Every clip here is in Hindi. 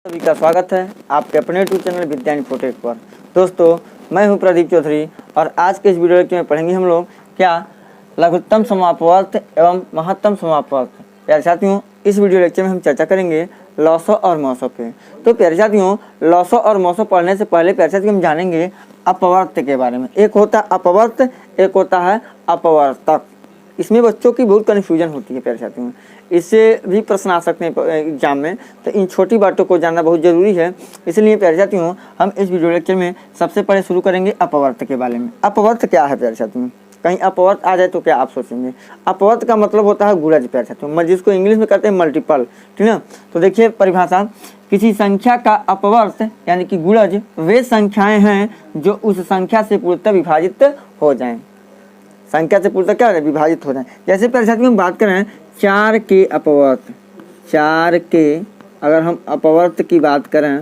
सभी का स्वागत है आपके अपने यूट्यूब चैनल विद्या इन्फोटेक पर। दोस्तों, मैं हूं प्रदीप चौधरी और आज के इस वीडियो लेक्चर में पढ़ेंगे हम लोग क्या लघुत्तम समापवर्त एवं महत्तम समापवर्त। प्यारे साथियों, इस वीडियो लेक्चर में हम चर्चा करेंगे लॉसो और मौसो पे। तो प्यारे साथियों, लॉसो और मौसो पढ़ने से पहले प्यारे साथियों हम जानेंगे अपवर्त के बारे में। एक होता है अपवर्त, एक होता है अपवर्तक। इसमें बच्चों की बहुत कन्फ्यूजन होती है प्यारे साथियों, इससे भी प्रश्न आ सकते हैं एग्जाम में, तो इन छोटी बातों को जानना बहुत ज़रूरी है। इसलिए प्यारे साथियों हम इस वीडियो लेक्चर में सबसे पहले शुरू करेंगे अपवर्त के बारे में। अपवर्त क्या है प्यारे साथियों? कहीं अपवर्त आ जाए तो क्या आप सोचेंगे? अपवर्त का मतलब होता है गुणज प्यारे साथियों, जिसको इंग्लिश में कहते हैं मल्टीपल, ठीक है। तो देखिए परिभाषा, किसी संख्या का अपवर्त यानी कि गुणज वे संख्याएं हैं जो उस संख्या से पूर्णतः विभाजित हो जाएं। संख्या से पूर्णतः क्या हो जाए? विभाजित हो जाए। जैसे प्यारे साथियों हम बात करें 4 के अपवर्त, 4 के अगर हम अपवर्त की बात करें,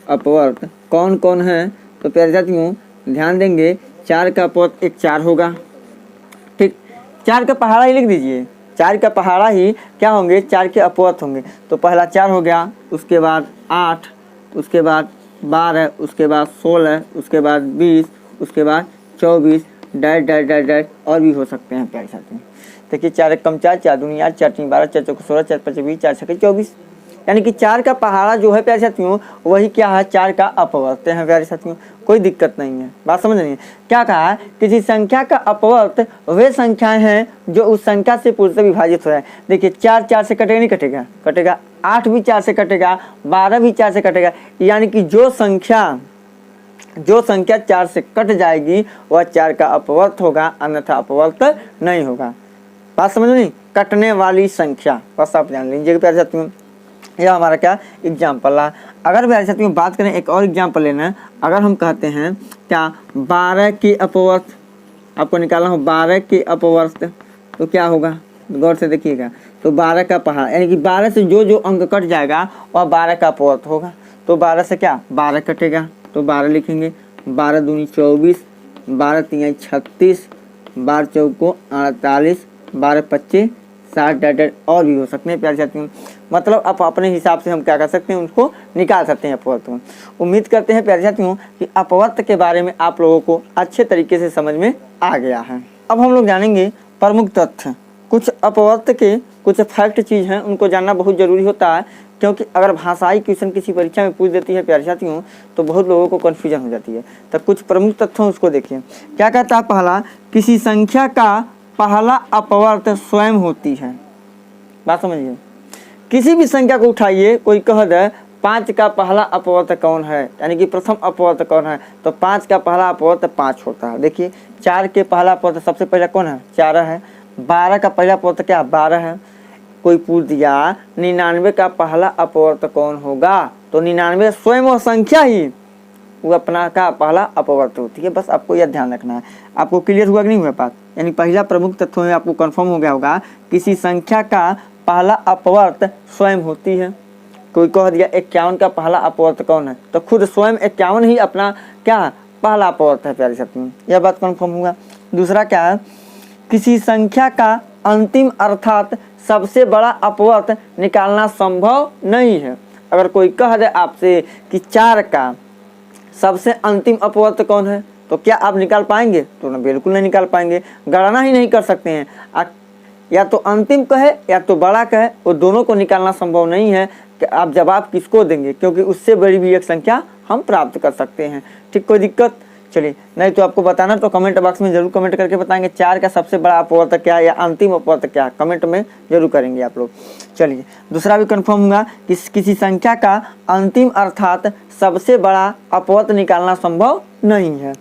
अपवर्त कौन कौन है तो प्यारे साथियों ध्यान देंगे 4 का अपवर्त एक 4 होगा, ठीक। 4 का पहाड़ा ही लिख दीजिए, 4 का पहाड़ा ही क्या होंगे? 4 के अपवर्त होंगे। तो पहला 4 हो गया, उसके बाद 8, उसके बाद 12, उसके बाद 16, उसके बाद 20, उसके बाद 24 डैट डैट डैट डैट और भी हो सकते हैं प्यारे साथियों। देखिए 4 कम 4, 4 दूनी 8, 4 3 12, 4 चौके 16, 4 5 20, 4 छक्के 24, यानी कि 4 का पहाड़ा जो है प्यारे साथियों वही क्या है? 4 का अपवर्त है प्यारे साथियों। कोई दिक्कत नहीं है, बात समझ रही है? क्या कहा है? किसी संख्या का अपवर्त वे संख्याएं हैं जो उस संख्या से पूर्णतः विभाजित हो जाए। देखिए 4 4 से कटेगा नहीं? कटेगा, कटेगा। 8 भी 4 से कटेगा, 12 भी 4 से कटेगा, यानी कि जो संख्या 4 से कट जाएगी वह 4 का अपवर्त होगा, अन्यथा अपवर्त नहीं होगा। बात समझ नहीं? कटने वाली संख्या, बस आप जान लीजिए प्यारे साथियों। यह हमारा क्या एग्जाम्पल है। अगर प्यारे साथियों बात करें, एक और एग्जाम्पल लेना है। अगर हम कहते हैं क्या 12 के अपवर्त, आपको निकालना हो 12 के अपवर्त, तो क्या होगा? गौर से देखिएगा। तो 12 का पहाड़ा यानी कि 12 से जो जो अंक कट जाएगा वह 12 का अपवर्त होगा। तो 12 से क्या 12 कटेगा तो 12 लिखेंगे। 12 दूनी 24, 12 तीन 36, 12 चौको 48, 12 25 60 डैट और भी हो सकते हैं प्यारे साथियों। मतलब आप अपने हिसाब से हम क्या कर सकते हैं, उनको निकाल सकते हैं अपवर्त को। उम्मीद करते हैं प्यारे साथियों कि अपवर्त के बारे में आप लोगों को अच्छे तरीके से समझ में आ गया है। अब हम लोग जानेंगे प्रमुख तथ्य। कुछ अपवर्त के कुछ फैक्ट चीज़ हैं, उनको जानना बहुत ज़रूरी होता है, क्योंकि अगर भाषाई क्वेश्चन किसी परीक्षा में पूछ देती है प्यारे साथियों तो बहुत लोगों को कन्फ्यूजन हो जाती है। तो कुछ प्रमुख तथ्यों उसको देखिए। क्या कहता है? पहला, किसी संख्या का पहला अपवर्त स्वयं होती है। बात समझिए, किसी भी संख्या को उठाइए, कोई कह दे 5 का पहला अपवर्त कौन है, यानी कि प्रथम अपवर्त कौन है, तो 5 का पहला अपवर्त 5 होता है। देखिए 4 के पहला अपवर्त सबसे पहला कौन है? 4 है। 12 का पहला अपवर्त क्या? 12 है। कोई पूछ दिया 99 का पहला अपवर्त कौन होगा, तो 99 स्वयं वह संख्या ही वो अपना का पहला अपवर्त होती है। बस आपको यह ध्यान रखना है। आपको क्लियर हुआ कि नहीं हुआ बात? यानी पहला प्रमुख तत्व में आपको कंफर्म हो गया होगा, किसी संख्या का पहला अपवर्त स्वयं होती है। कोई कह दिया 51 का पहला अपवर्त कौन है, तो खुद स्वयं 51 ही अपना क्या पहला अपवर्त है प्यारे साथियों। यह बात कंफर्म हुआ। दूसरा क्या है? किसी संख्या का अंतिम अर्थात सबसे बड़ा अपवर्त निकालना संभव नहीं है। अगर कोई कह दे आपसे कि 4 का सबसे अंतिम अपवर्त कौन है, तो क्या आप निकाल पाएंगे? तो ना, बिल्कुल नहीं निकाल पाएंगे, गणना ही नहीं कर सकते हैं। या तो अंतिम कहे या तो बड़ा कहे, वो दोनों को निकालना संभव नहीं है कि आप जवाब किसको देंगे, क्योंकि उससे बड़ी भी एक संख्या हम प्राप्त कर सकते हैं। ठीक, कोई दिक्कत? चलिए, नहीं तो आपको बताना तो कमेंट बॉक्स में जरूर कमेंट करके बताएंगे 4 का सबसे बड़ा अपवर्त क्या है या अंतिम अपवर्त क्या है, कमेंट में जरूर करेंगे आप लोग। चलिए, दूसरा भी कंफर्म होगा कि किसी संख्या का अंतिम अर्थात सबसे बड़ा अपवर्त निकालना संभव नहीं है।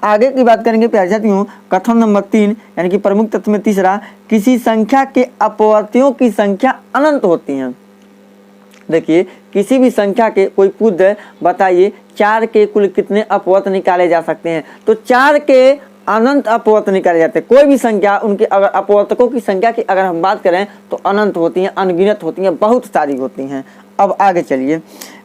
आगे की बात करेंगे प्यारे साथियों, कथन नंबर 3 यानी कि प्रमुख तत्व में तीसरा, किसी संख्या के अपवर्तियों की संख्या अनंत होती है। देखिए किसी भी संख्या के कोई पूछ दे बताइए 4 के कुल कितने अपवर्त निकाले जा सकते हैं, तो 4 के अनंत अपवर्त निकाले जाते हैं। कोई भी संख्या उनके अगर अपवर्तकों की संख्या की अगर हम बात करें तो अनंत होती हैं, अनगिनत होती हैं, बहुत सारी होती हैं। अब आगे चलिए,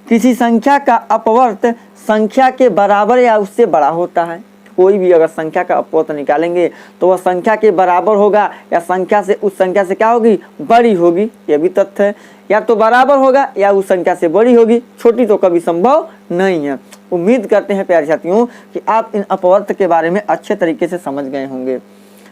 किसी संख्या का अपवर्त संख्या के बराबर या उससे बड़ा होता है। कोई भी अगर संख्या का अपवर्त निकालेंगे तो वह संख्या के बराबर होगा या संख्या से उस संख्या से क्या होगी, बड़ी होगी। यह भी तथ्य है, या तो बराबर होगा या उस संख्या से बड़ी होगी, छोटी तो कभी संभव नहीं है। उम्मीद करते हैं प्यारे साथियों कि आप इन अपवर्त के बारे में अच्छे तरीके से समझ गए होंगे,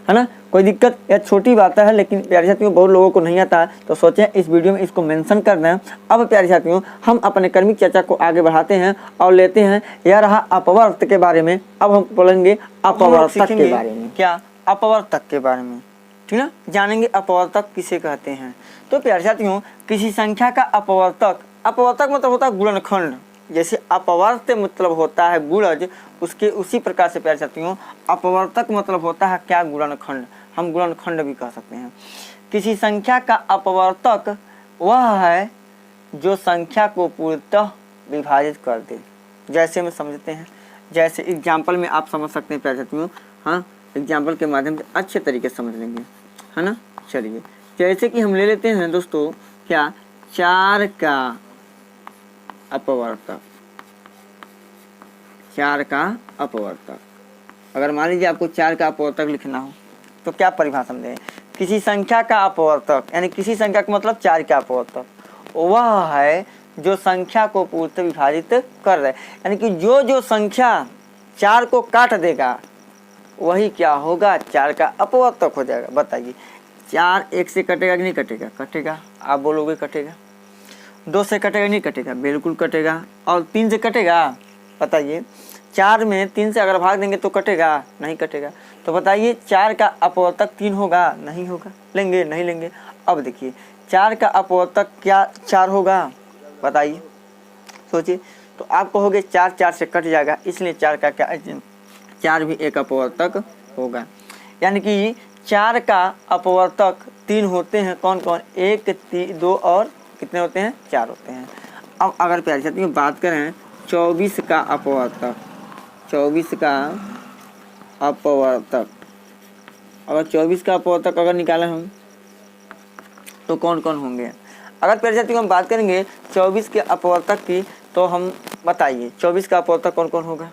है ना। कोई दिक्कत या छोटी बात है, लेकिन प्यारे साथियों बहुत लोगों को नहीं आता है, तो सोचें इस वीडियो में इसको मेंशन करना है। अब प्यारे साथियों हम अपने क्रमिक चर्चा को आगे बढ़ाते हैं और लेते हैं, यह रहा अपवर्त के बारे में। अब हम बोलेंगे अपवर्तक के बारे में। क्या? अपवर्तक के बारे में, ठीक ना, जानेंगे अपवर्तक किसे कहते हैं। तो प्यारे साथियों किसी संख्या का अपवर्तक, अपवर्तक मतलब होता है गुणनखंड। जैसे अपवर्त मतलब होता है गुणज, उसके उसी प्रकार से प्यारे साथियों अपवर्तक मतलब होता है क्या, गुणनखंड। हम गुणनखंड भी कह सकते हैं। किसी संख्या का अपवर्तक वह है जो संख्या को पूर्णतः विभाजित कर दे। जैसे में समझते हैं, जैसे एग्जाम्पल में आप समझ सकते हैं प्यारे साथियों। हाँ, एग्जाम्पल के माध्यम से अच्छे तरीके से समझ लेंगे, है ना। चलिए, जैसे कि हम ले लेते हैं दोस्तों क्या, 4 का अपवर्तक। 4 का अपवर्तक, अगर मान लीजिए आपको 4 का अपवर्तक लिखना हो तो क्या परिभाषा दें, किसी संख्या का अपवर्तक, यानी किसी संख्या का मतलब 4 का अपवर्तक वह है जो संख्या को पूर्णतः विभाजित कर रहे, यानी कि जो संख्या 4 को काट देगा वही क्या होगा, 4 का अपवर्तक हो जाएगा। बताइए, 4 1 से कटेगा कि नहीं कटेगा? कटेगा। आप बोलोगे कटेगा। 2 से कटेगा नहीं कटेगा? बिल्कुल कटेगा। और 3 से कटेगा? बताइए, 4 में 3 से अगर भाग देंगे तो कटेगा? नहीं कटेगा। तो बताइए 4 का अपवर्तक 3 होगा? नहीं होगा। लेंगे? नहीं लेंगे। अब देखिए 4 का अपवर्तक क्या 4 होगा? बताइए, सोचिए। तो आप कहोगे 4 4 से कट जाएगा, इसलिए 4 का क्या, 4 भी एक अपवर्तक होगा। यानी कि 4 का अपवर्तक 3 होते हैं। कौन कौन? 1 3 2 और कितने होते हैं? 4 होते हैं। अब अगर प्यारे साथियों बात करें 24 का अपवर्तक, 24 का अपवर्तक, अगर 24 का अपवर्तक अगर निकालें हम तो कौन कौन होंगे? अगर प्यारे साथियों हम बात करेंगे 24 के अपवर्तक की, तो हम बताइए 24 का अपवर्तक कौन कौन होगा।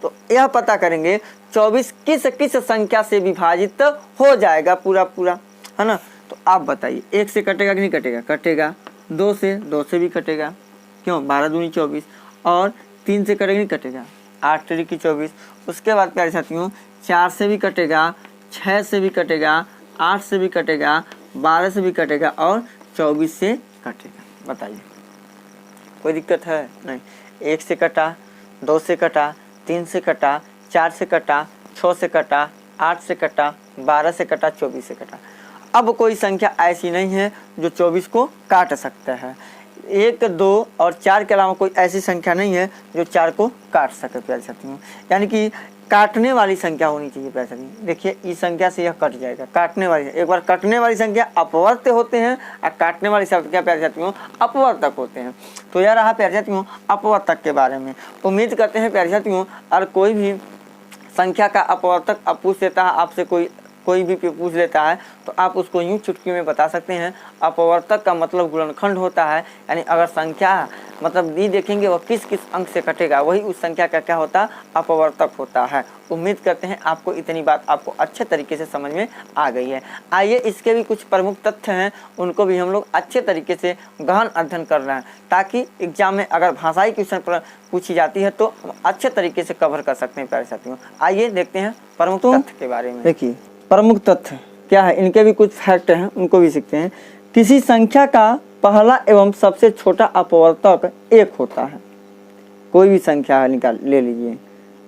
तो यह पता करेंगे 24 किस किस संख्या से विभाजित हो जाएगा पूरा पूरा, है ना। तो आप बताइए 1 से कटेगा कि नहीं कटेगा? कटेगा। 2 से भी कटेगा, क्यों? 12 दूनी 24। और 3 से कटेगा नहीं कटेगा? 8 तरीकी 24। उसके बाद प्यारे साथियों 4 से भी कटेगा, 6 से भी कटेगा, 8 से भी कटेगा, 12 से भी कटेगा और 24 से कटेगा। बताइए, कोई दिक्कत है? नहीं। 1 से कटा, 2 से कटा, 3 से कटा, 4 से कटा, 6 से कटा, 8 से कटा, 12 से कटा, 24 से कटा। अब कोई संख्या ऐसी नहीं है जो 24 को काट सकता है। 1 2 और 4 के अलावा कोई ऐसी संख्या नहीं है जो 4 को काट सके प्यारे साथियों। यानी कि काटने वाली संख्या होनी चाहिए प्यारे साथियों। देखिए इस संख्या से यह कट जाएगा, काटने वाली। एक बार कटने वाली संख्या अपवर्त होते हैं और काटने वाली संख्या प्यारे साथियों अपवर्तक होते हैं। तो यह रहा प्यारे साथियों अपवर्तक के बारे में। उम्मीद करते हैं प्यारे साथियों और कोई भी संख्या का अपवर्तक अब पूछ लेता है आपसे, कोई भी पूछ लेता है तो आप उसको यूँ चुटकी में बता सकते हैं। अपवर्तक का मतलब गुणनखंड होता है, यानी अगर संख्या मतलब ये देखेंगे वह किस किस अंक से कटेगा वही उस संख्या का क्या होता है, अपवर्तक होता है। उम्मीद करते हैं आपको इतनी बात आपको अच्छे तरीके से समझ में आ गई है। आइए इसके भी कुछ प्रमुख तथ्य हैं, उनको भी हम लोग अच्छे तरीके से गहन अध्ययन कर रहे हैं, ताकि एग्जाम में अगर भाषाई क्वेश्चन पूछी जाती है तो हम अच्छे तरीके से कवर कर सकते हैं प्यारे साथियों। आइए देखते हैं प्रमुख तथ्य के बारे में। देखिए प्रमुख तथ्य क्या है, इनके भी कुछ फैक्ट हैं, उनको भी सीखते हैं। किसी संख्या का पहला एवं सबसे छोटा अपवर्तक 1 होता है। कोई भी संख्या है निकाल ले लीजिए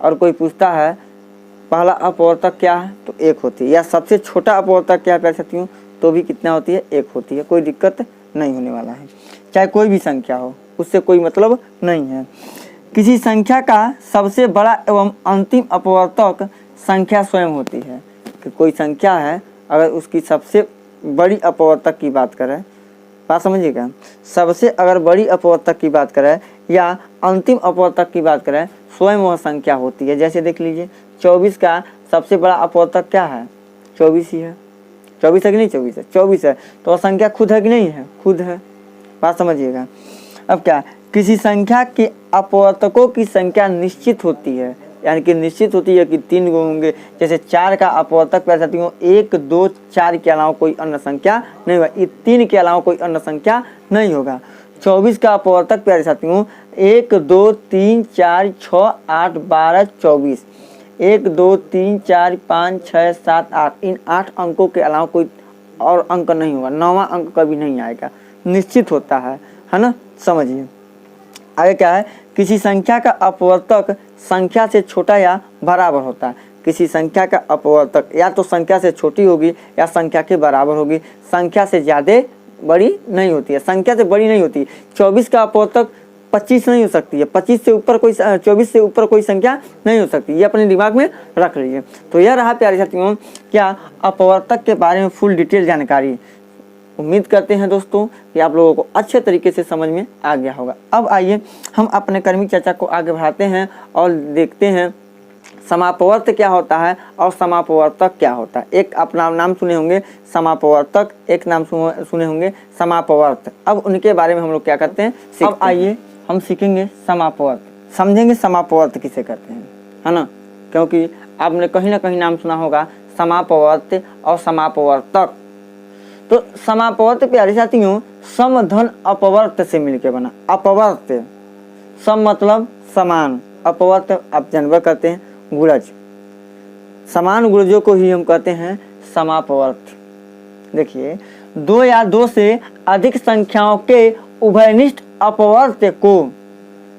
और कोई पूछता है पहला अपवर्तक क्या है तो 1 होती है, या सबसे छोटा अपवर्तक क्या कर सकती हूँ तो भी कितना होती है, 1 होती है। कोई दिक्कत नहीं होने वाला है, चाहे कोई भी संख्या हो, उससे कोई मतलब नहीं है। किसी संख्या का सबसे बड़ा एवं अंतिम अपवर्तक संख्या स्वयं होती है। कि कोई संख्या है अगर उसकी सबसे बड़ी अपवर्तक की बात करें, बात समझिएगा, सबसे अगर बड़ी अपवर्तक की बात करें या अंतिम अपवर्तक की बात करें, स्वयं वह संख्या होती है। जैसे देख लीजिए 24 का सबसे बड़ा अपवर्तक क्या है, 24 ही है। 24 है कि नहीं, 24 है, 24 है तो वह संख्या खुद है कि नहीं है, खुद है। बात समझिएगा। अब क्या, किसी संख्या के अपवर्तकों की संख्या निश्चित होती है। यानी कि निश्चित होती है कि 3 गुण होंगे। जैसे 4 का अपवर्तक प्यारे साथियों 1, 2, 4 के अलावा कोई अन्य संख्या नहीं होगा, ये 3 के अलावा कोई अन्य संख्या नहीं होगा। 24 का अपवर्तक प्यारे साथियों 1, 2, 3, 4, 6, 8, 12, 24, 1, 2, 3, 4, 5, 6, 7, 8, इन 8 अंकों के अलावा कोई और अंक नहीं होगा, 9वां अंक कभी नहीं आएगा, निश्चित होता है ना। समझिए आगे क्या है, किसी संख्या का अपवर्तक संख्या से छोटा या बराबर होता है। किसी संख्या का अपवर्तक या तो संख्या से छोटी होगी या संख्या के बराबर होगी, संख्या से ज़्यादा बड़ी नहीं होती है, संख्या से बड़ी नहीं होती। 24 का अपवर्तक 25 नहीं हो सकती है, 25 से ऊपर कोई 24 से ऊपर कोई संख्या नहीं हो सकती, ये अपने दिमाग में रख लीजिए। तो यह रहा प्यारे साथियों क्या अपवर्तक के बारे में फुल डिटेल जानकारी। उम्मीद करते हैं दोस्तों कि आप लोगों को अच्छे तरीके से समझ में आ गया होगा। अब आइए हम अपने कर्मी चर्चा को आगे बढ़ाते हैं और देखते हैं समापवर्त क्या होता है और समापवर्तक क्या होता है। एक आप नाम सुने होंगे समापवर्तक, एक नाम सुने होंगे समापवर्त। अब उनके बारे में हम लोग क्या करते हैं, अब आइए हम सीखेंगे समापवर्त, समझेंगे समापवर्त किसे कहते हैं, है ना। क्योंकि आपने कहीं ना कहीं नाम सुना होगा समापवर्त और समापवर्तक। तो समापवर्त प्यारे साथियों सम धन अपवर्त से मिलकर बना। अपवर्त सम मतलब समान, अपवर्त आप जानवर कहते हैं गुणज, समान गुणजों को ही हम कहते हैं समापवर्त। देखिए 2 या 2 से अधिक संख्याओं के उभयनिष्ठ अपवर्त को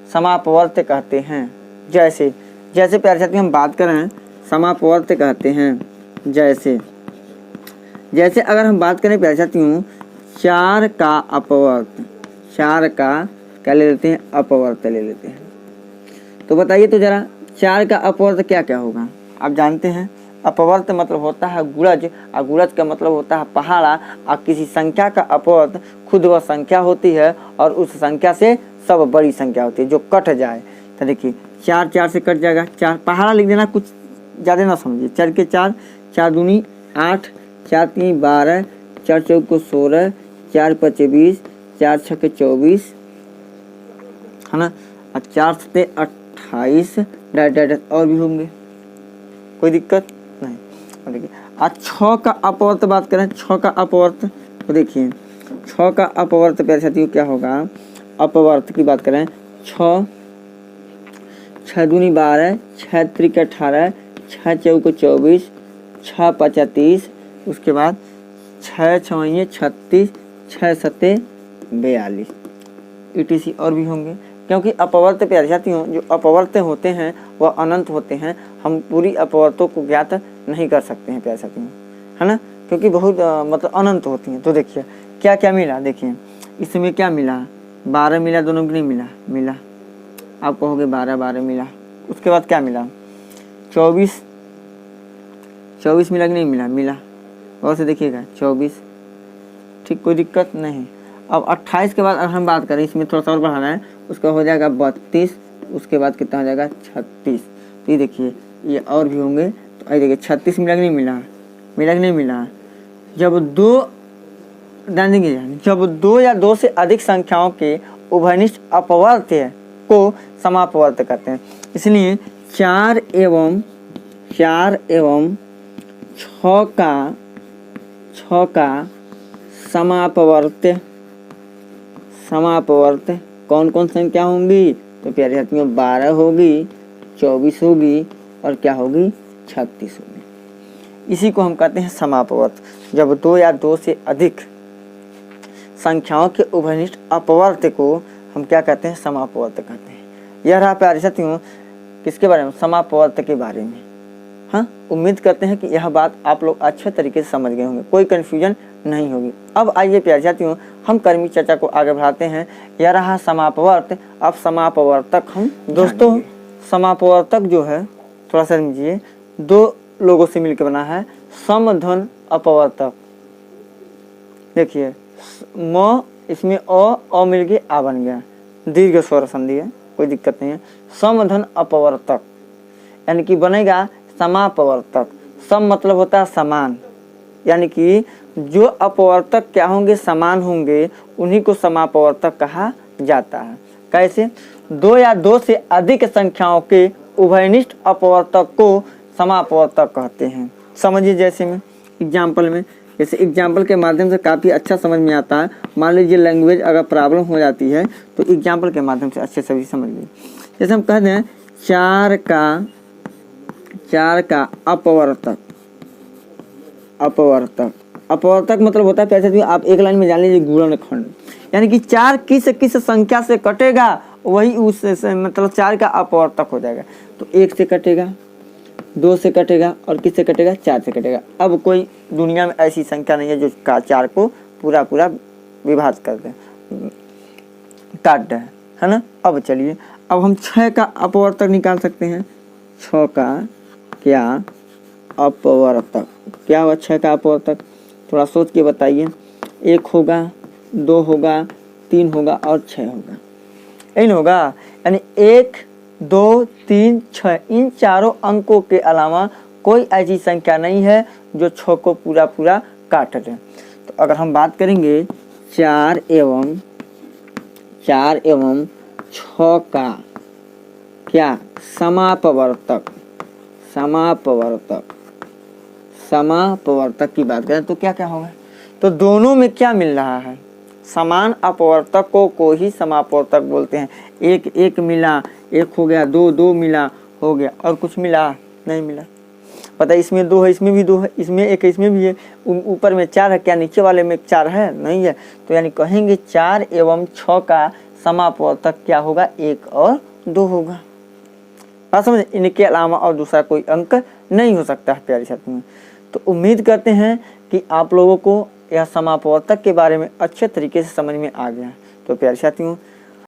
समापवर्त कहते हैं। जैसे जैसे प्यारे साथियों हम बात करें समापवर्त कहते हैं, जैसे अगर हम बात करें प्यारे साथियों 4 का अपवर्त, 4 का क्या ले लेते हैं, अपवर्त ले लेते हैं। तो बताइए तो जरा 4 का अपवर्त क्या क्या होगा। आप जानते हैं अपवर्त मतलब होता है गुणज, और गुणज का मतलब होता है पहाड़ा। और किसी संख्या का अपवर्त खुद वह संख्या होती है और उस संख्या से सब बड़ी संख्या होती है जो कट जाए। तो देखिए 4 4 से कट जाएगा, 4 पहाड़ा लिख देना, कुछ ज़्यादा ना समझिए। 4 के 4, 4 दूनी 8, 4 3 12, 4 चौक 16, 4 5 20, 4 6 24, है ना, और 4 7 28, डायरेक्ट और भी होंगे, कोई दिक्कत नहीं। और देखिए आज 6 का अपवर्त बात करें, 6 का अपवर्त तो देखिए 6 का अपवर्त प्यारे साथियों क्या होगा। अपवर्त की बात करें 6 6 दूनी 12, 6 त्रिक 18, 6 चौक 24, 6 5 30, उसके बाद 6 6 36, 6 7 42 etc और भी होंगे। क्योंकि अपवर्त प्यारे साथियों जो अपवर्त होते हैं वह अनंत होते हैं, हम पूरी अपवर्तों को ज्ञात नहीं कर सकते हैं प्यारे साथियों, है ना, क्योंकि बहुत मतलब अनंत होती हैं। तो देखिए क्या क्या मिला, देखिए इसमें क्या मिला, 12 मिला, दोनों को नहीं मिला, मिला आप कहोगे 12 12 मिला। उसके बाद क्या मिला 24 24 मिला कि नहीं मिला, मिला, और से देखिएगा 24, ठीक, कोई दिक्कत नहीं। अब 28 के बाद अगर हम बात करें, इसमें थोड़ा सा और बढ़ाना है, उसका हो जाएगा 32, उसके बाद कितना हो जाएगा 36। तो ये देखिए ये और भी होंगे। तो ये देखिए 36 मिला कि नहीं मिला, मिला कि नहीं मिला। जब 2 जानेंगे, जब 2 या 2 से अधिक संख्याओं के उभयनिष्ठ अपवर्त को समापवर्त करते हैं। इसलिए 4 एवं 6 का समापवर्त कौन कौन संख्या होंगी, तो प्यारे साथियों 12 होगी, 24 होगी और क्या होगी 36 होगी। इसी को हम कहते हैं समापवर्त। जब 2 या 2 से अधिक संख्याओं के उभयनिष्ठ अपवर्त को हम क्या कहते हैं, समापवर्त कहते हैं। यह रहा प्यारे साथियों किसके बारे में, समापवर्त के बारे में। हाँ, उम्मीद करते हैं कि यह बात आप लोग अच्छे तरीके से समझ गए होंगे, कोई कन्फ्यूजन नहीं होगी। अब आइए प्यारे साथियों हम कर्मी चर्चा को आगे बढ़ाते हैं। यह रहा समापवर्त। अब समापवर्तक हम दोस्तों, समापवर्तक जो है थोड़ा सा समझिए, 2 लोगों से मिलकर बना है। समधन अपवर्तक, देखिए म इसमें अ मिल के आ बन गया, दीर्घ स्वर संधि है, कोई दिक्कत नहीं है। समधन अपवर्तक यानी कि बनेगा समापवर्तक। सम मतलब होता है समान, यानी कि जो अपवर्तक क्या होंगे, समान होंगे, उन्हीं को समापवर्तक कहा जाता है। कैसे, 2 या 2 से अधिक संख्याओं के उभयनिष्ठ अपवर्तक को समापवर्तक कहते हैं। समझिए, जैसे में एग्जाम्पल में, जैसे एग्जाम्पल के माध्यम से काफ़ी अच्छा समझ में आता है। मान लीजिए लैंग्वेज अगर प्रॉब्लम हो जाती है तो एग्जाम्पल के माध्यम से अच्छे से भी समझ लीजिए। जैसे हम कहते हैं 4 का अपवर्तक। अपवर्तक मतलब होता है पैसे, आप एक लाइन में जान लीजिए गुणनखंड, यानी कि 4 किस संख्या से कटेगा वही उस मतलब 4 का अपवर्तक हो जाएगा। तो 1 से कटेगा, 2 से कटेगा और किससे कटेगा, 4 से कटेगा। अब कोई दुनिया में ऐसी संख्या नहीं है जो 4 को पूरा विभाजित कर दे, काट दे, है ना। अब चलिए, अब हम 6 का अपवर्तक निकाल सकते हैं। 6 का क्या अपवर्तक, क्या हुआ 6 का अपवर्तक, थोड़ा सोच के बताइए। 1 होगा, 2 होगा, 3 होगा और 6 होगा, इन होगा। यानी 1, 2, 3, 6 इन चारों अंकों के अलावा कोई ऐसी संख्या नहीं है जो 6 को पूरा काट दे। तो अगर हम बात करेंगे 4 एवं 6 का क्या समापवर्तक की बात करें तो क्या क्या होगा, तो दोनों में क्या मिल रहा है, समान अपवर्तकों को ही समापवर्तक बोलते हैं। 1 मिला, 1 हो गया, 2 मिला, हो गया, और कुछ मिला नहीं मिला। पता है इसमें 2 है, इसमें भी 2 है, इसमें 1 है, इसमें भी है, ऊपर में 4 है, क्या नीचे वाले में 4 है, नहीं है। तो यानी कहेंगे 4 एवं 6 का समापवर्तक क्या होगा, 1 और 2 होगा। बात समझ, इनके अलावा और दूसरा कोई अंक नहीं हो सकता है प्यारे साथियों। तो उम्मीद करते हैं कि आप लोगों को यह समापवर्तक के बारे में अच्छे तरीके से समझ में आ गया। तो प्यारे साथियों,